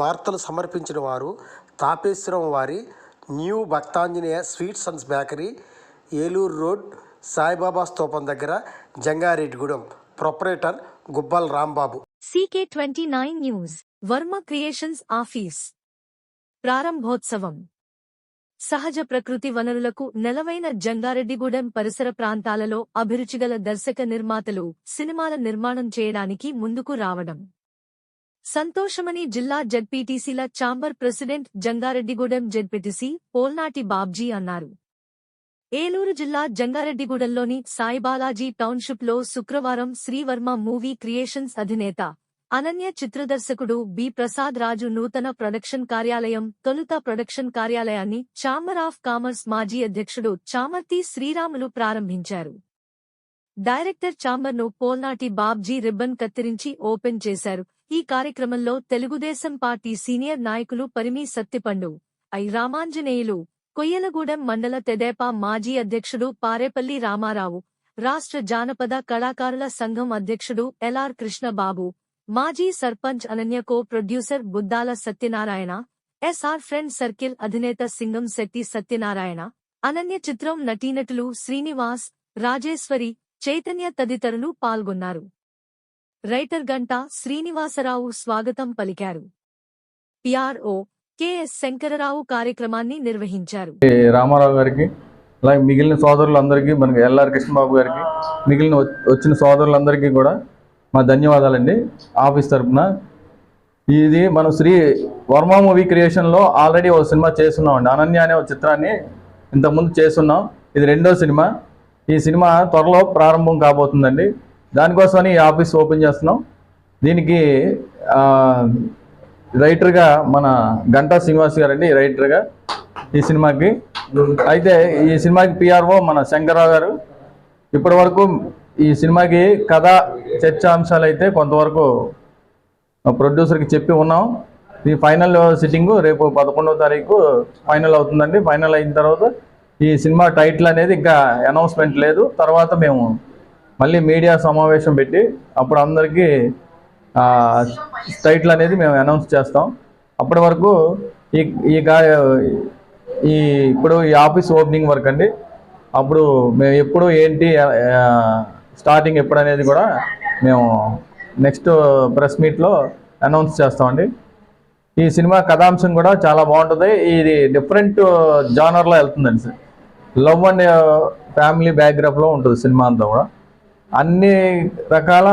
వార్తలు సమర్పించిన వారు తాపేశ్వరం వారి new Bhaktanjaneya sweets and bakery, Eluru road, Saibaba స్తూపం దగ్గర, Jangareddygudem. Proprietor Gubbal Rambabu. CK29 news. Varma creations office ప్రారంభోత్సవం. సహజ ప్రకృతి వనరులకు నెలవైన జంగారెడ్డిగూడెం పరిసర ప్రాంతాలలో అభిరుచిగల దర్శక నిర్మాతలు సినిమాల నిర్మాణం చేయడానికి ముందుకు రావడం సంతోషమని జిల్లా జెడ్పీటీసీల chamber president Jangareddygudem ZPTC Polnati Babji అన్నారు. ఏలూరు జిల్లా జంగారెడ్డిగూడెంలోని సాయిబాలాజీ టౌన్షిప్లో శుక్రవారం శ్రీవర్మ మూవీ క్రియేషన్స్ అధినేత, అనన్య చిత్రదర్శకుడు బి. ప్రసాద్ రాజు నూతన ప్రొడక్షన్ కార్యాలయం, తొలుత ప్రొడక్షన్ కార్యాలయాన్ని ఛాంబర్ ఆఫ్ కామర్స్ మాజీ అధ్యక్షుడు చామర్తి శ్రీరాములు ప్రారంభించారు. డైరెక్టర్ ఛాంబర్ను పోల్నాటి బాబ్జీ రిబ్బన్ కత్తిరించి ఓపెన్ చేశారు. ఈ కార్యక్రమంలో తెలుగుదేశం పార్టీ సీనియర్ నాయకులు పరిమి సత్తిపండు, ఐ. రామాంజనేయులు, కొయ్యలగూడెం మండల తెదేపా మాజీ అధ్యక్షుడు పారేపల్లి రామారావు, రాష్ట్ర జానపద కళాకారుల సంఘం అధ్యక్షుడు ఎల్.ఆర్. కృష్ణబాబు, మాజీ sarpanch Ananya, co producer Buddala Satyanarayana, S R. Friend circle అధినేత సింగం శెట్టి సత్యనారాయణ, అనన్య చిత్రం నటీనటులు శ్రీనివాస్, రాజేశ్వరి, చైతన్య తదితరులు పాల్గొన్నారు. రైటర్ గంటా శ్రీనివాసరావు స్వాగతం పలికారు. పిఆర్ఓ కె.ఎస్. శంకరరావు కార్యక్రమాన్ని నిర్వహించారు. రామారావు గారికి, అలాగే మిగిలిన సోదరులందరికీ, మనకి ఎల్.ఆర్. కృష్ణబాబు గారికి, మిగిలిన వచ్చిన సోదరులందరికీ కూడా మా ధన్యవాదాలండి. ఆఫీస్ తరఫున ఇది మనం శ్రీ వర్మ మూవీ క్రియేషన్లో ఆల్రెడీ ఒక సినిమా చేస్తున్నామండి. అనన్య అనే ఒక చిత్రాన్ని ఇంతకుముందు చేస్తున్నాం. ఇది రెండో సినిమా. ఈ సినిమా త్వరలో ప్రారంభం కాబోతుందండి. దానికోసమని ఈ ఆఫీస్ ఓపెన్ చేస్తున్నాం. దీనికి రైటర్గా మన గంటా శ్రీనివాస్ గారండి రైటర్గా ఈ సినిమాకి. అయితే ఈ సినిమాకి పిఆర్ఓ మన శంకరరావు గారు. ఇప్పటి వరకు ఈ సినిమాకి కథ చర్చాంశాలు అయితే కొంతవరకు ప్రొడ్యూసర్కి చెప్పి ఉన్నాం. ఈ ఫైనల్ సిట్టింగు రేపు 11వ తారీఖు ఫైనల్ అవుతుందండి. ఫైనల్ అయిన తర్వాత ఈ సినిమా టైటిల్ అనేది ఇంకా అనౌన్స్మెంట్ లేదు. తర్వాత మేము మళ్ళీ మీడియా సమావేశం పెట్టి అప్పుడు అందరికీ టైటిల్ అనేది మేము అనౌన్స్ చేస్తాం. అప్పటి వరకు ఇప్పుడు ఈ ఆఫీస్ ఓపెనింగ్ వర్క్ అండి. అప్పుడు మేము ఎప్పుడు ఏంటి స్టార్టింగ్ ఎప్పుడు అనేది కూడా మేము నెక్స్ట్ ప్రెస్ మీట్లో అనౌన్స్ చేస్తామండి. ఈ సినిమా కథాంశం కూడా చాలా బాగుంటుంది. ఇది డిఫరెంట్ జానర్లో వెళ్తుందండి సార్. లవ్ అండ్ ఫ్యామిలీ బ్యాక్గ్రౌండ్లో ఉంటుంది సినిమా అంతా కూడా. అన్ని రకాల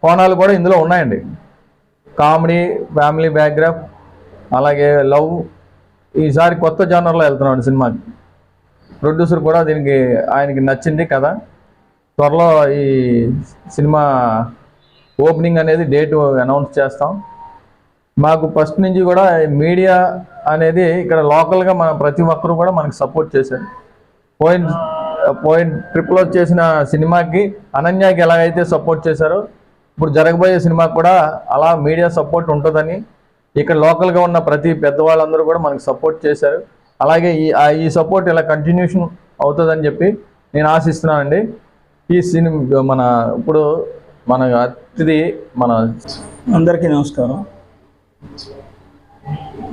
కోణాలు కూడా ఇందులో ఉన్నాయండి. కామెడీ, ఫ్యామిలీ బ్యాక్గ్రౌండ్, అలాగే లవ్. ఈసారి కొత్త జానర్లో వెళ్తున్నాడు సినిమాకి. ప్రొడ్యూసర్ కూడా దీనికి ఆయనకి నచ్చింది కదా. త్వరలో ఈ సినిమా ఓపెనింగ్ అనేది డేటు అనౌన్స్ చేస్తాం. మాకు ఫస్ట్ నుంచి కూడా మీడియా అనేది ఇక్కడ లోకల్గా మన ప్రతి ఒక్కరు కూడా మనకు సపోర్ట్ చేశారు. పోయిన ట్రిప్లో చేసిన సినిమాకి అనన్యకి ఎలాగైతే సపోర్ట్ చేశారో ఇప్పుడు జరగబోయే సినిమాకి కూడా అలా మీడియా సపోర్ట్ ఉంటుందని ఇక్కడ లోకల్గా ఉన్న ప్రతి పెద్దవాళ్ళందరూ కూడా మనకు సపోర్ట్ చేశారు. అలాగే ఈ సపోర్ట్ ఇలా కంటిన్యూషన్ అవుతుందని చెప్పి నేను ఆశిస్తున్నానండి. ఈ సినిమా ఇప్పుడు మన అతిథి మన అందరికీ నమస్కారం.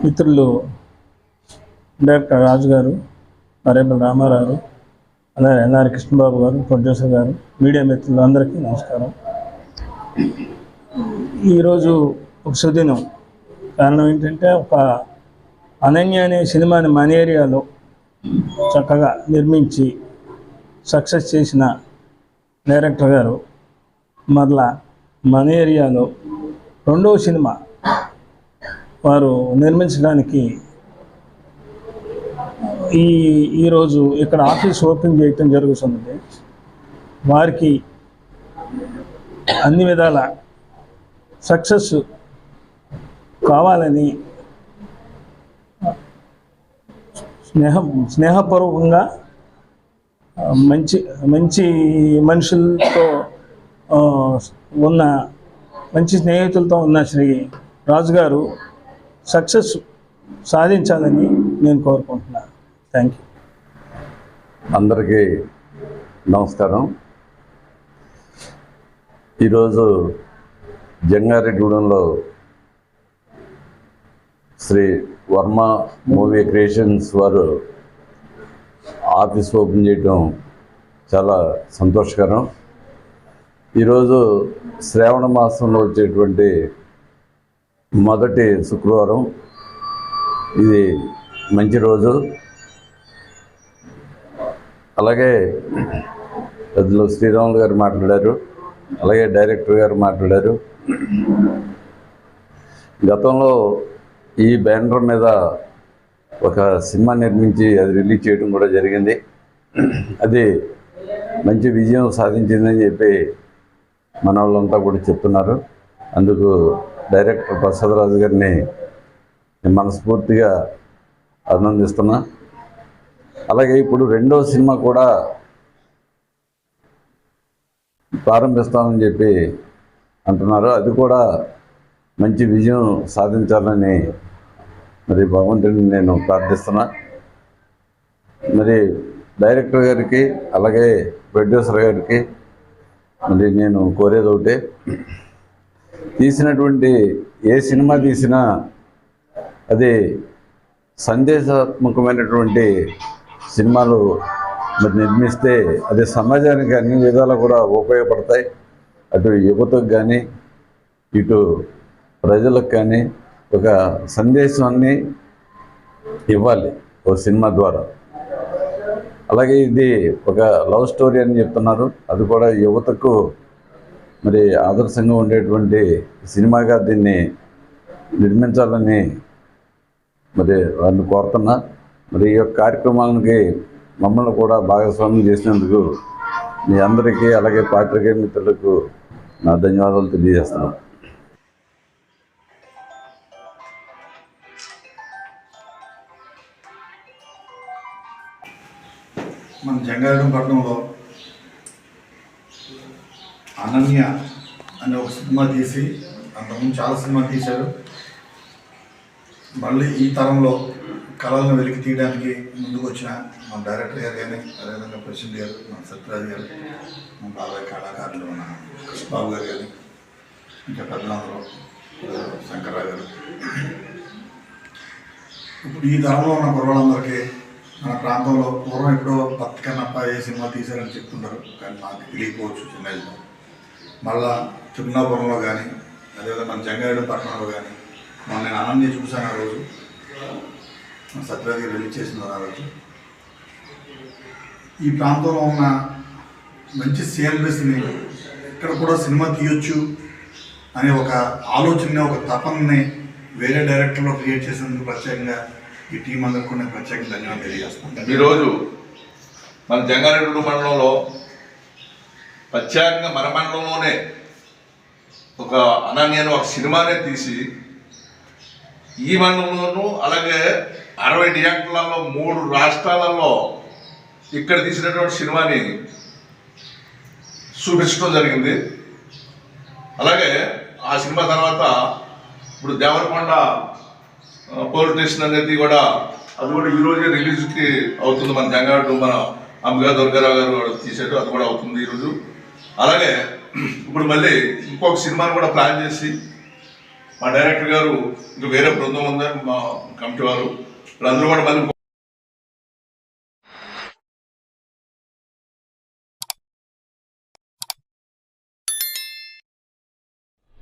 మిత్రులు డైరెక్టర్ రాజు గారు, పారేపల్లి రామారావు, అలాగే ఎల్.ఆర్. కృష్ణబాబు గారు, ప్రొడ్యూసర్ గారు, మీడియా మిత్రులు అందరికీ నమస్కారం. ఈరోజు ఒక సుదినం. కారణం ఏంటంటే ఒక అనన్య అనే సినిమాని మన ఏరియాలో చక్కగా నిర్మించి సక్సెస్ చేసిన డైరెక్టర్ గారు మరలా మన ఏరియాలో రెండవ సినిమా వారు నిర్మించడానికి ఈరోజు ఇక్కడ ఆఫీస్ ఓపెన్ చేయటం జరుగుతున్నది. వారికి అన్ని విధాల సక్సెస్ కావాలని స్నేహపూర్వకంగా మంచి మంచి మనుషులతో ఉన్న మంచి స్నేహితులతో ఉన్న శ్రీ రాజు గారు సక్సెస్ సాధించాలని నేను కోరుకుంటున్నాను. Thank you. అందరికీ నమస్కారం. ఈరోజు జంగారెడ్డిగూడెంలో శ్రీ వర్మ మూవీ క్రియేషన్స్ వారు ఆఫీస్ ఓపెన్ చేయటం చాలా సంతోషకరం. ఈరోజు శ్రావణ మాసంలో వచ్చేటువంటి మొదటి శుక్రవారం. ఇది మంచి రోజు. అలాగే పెద్దలు శ్రీరాములు గారు మాట్లాడారు, అలాగే డైరెక్టర్ గారు మాట్లాడారు. గతంలో ఈ బ్యానర్ మీద ఒక సినిమా నిర్మించి అది రిలీజ్ చేయడం కూడా జరిగింది. అది మంచి విజయం సాధించిందని చెప్పి మన వాళ్ళంతా కూడా చెప్తున్నారు. అందుకు డైరెక్టర్ ప్రసాద్ రాజు గారిని నేను మనస్ఫూర్తిగా అభినందిస్తున్నా. అలాగే ఇప్పుడు రెండో సినిమా కూడా ప్రారంభిస్తామని చెప్పి అంటున్నారు. అది కూడా మంచి విజయం సాధించాలని మరి భగవంతుడిని నేను ప్రార్థిస్తున్నా. మరి డైరెక్టర్ గారికి అలాగే ప్రొడ్యూసర్ గారికి మరి నేను కోరేది ఒకటే, తీసినటువంటి ఏ సినిమా తీసినా అది సందేశాత్మకమైనటువంటి సినిమాలు మరి నిర్మిస్తే అది సమాజానికి అన్ని విధాలు కూడా ఉపయోగపడతాయి. అటు యువతకు కానీ ఇటు ప్రజలకు కానీ ఒక సందేశాన్ని ఇవ్వాలి ఓ సినిమా ద్వారా. అలాగే ఇది ఒక లవ్ స్టోరీ అని చెప్తున్నారు. అది కూడా యువతకు మరి ఆదర్శంగా ఉండేటువంటి సినిమాగా దీన్ని నిర్మించాలని మరి వాళ్ళని కోరుతున్నా. మరి ఈ యొక్క కార్యక్రమానికి మమ్మల్ని కూడా భాగస్వామ్యం చేసినందుకు మీ అందరికీ అలాగే పాత్రికేయ మిత్రులకు నా ధన్యవాదాలు తెలియజేస్తున్నాను. మన జంగారెడ్డిపట్నంలో అనన్య అనే ఒక సినిమా తీసి అంతకుముందు చాలా సినిమా తీశారు. మళ్ళీ ఈ తరంలో కళలను వెలికి తీయడానికి ముందుకు వచ్చిన మన డైరెక్టర్ గారు కానీ, అదేవిధంగా ప్రెసిడెంట్ గారు, మన సత్యరాజు గారు, మన బాబాయ్ కళాకారులు మన కృష్ణబాబు గారు కానీ, ఇంకా పెద్దలందరూ శంకర్రావు గారు, ఇప్పుడు ఈ తరంలో ఉన్న కుర్రాళ్ళందరికీ మన ప్రాంతంలో పూర్వం ఎప్పుడో భక్తి కన్నప్ప ఏ సినిమా తీశారని చెప్తుంటారు, కానీ నాకు తెలియకపోవచ్చు చిన్నదిలో. మళ్ళా తిరుమలాపురంలో కానీ, అదేవిధంగా మన జంగారెడ్డిపట్నంలో కానీ మొన్న నేను అనన్య చూశాను. ఆ రోజు సత్యరాజు గారు రిలీజ్ చేసిన ఆ రోజు ఈ ప్రాంతంలో ఉన్న మంచి సీనరీస్ని ఇక్కడ కూడా సినిమా తీయొచ్చు అనే ఒక ఆలోచనని, ఒక తపనని వేరే డైరెక్టర్లో క్రియేట్ చేసినందుకు ప్రత్యేకంగా ఈ టీం అందరికీ నేను ప్రత్యేకంగా ధన్యవాదాలు తెలియజేస్తాను. ఈరోజు మన జంగారెడ్డి మండలంలో ప్రత్యేకంగా మన మండలంలోనే ఒక అనన్యను ఒక సినిమానే తీసి ఈ మండలంలోనూ అలాగే 60 థియేటర్లలో 3 రాష్ట్రాలలో ఇక్కడ తీసినటువంటి సినిమాని చూపించడం జరిగింది. అలాగే ఆ సినిమా తర్వాత ఇప్పుడు దేవరకొండ పోలీస్ స్టేషన్ అనేది కూడా అది కూడా ఈరోజే రిలీజ్కి అవుతుంది. మన జంగారెడ్డి మన అంబికా దుర్గారావు గారు కూడా తీశారు, అది కూడా అవుతుంది ఈరోజు. అలాగే ఇప్పుడు మళ్ళీ ఇంకొక సినిమాని కూడా ప్లాన్ చేసి మా డైరెక్టర్ గారు ఇంకా వేరే బృందం ఉందని మా కమిటీ వారు అందరూ కూడా మళ్ళీ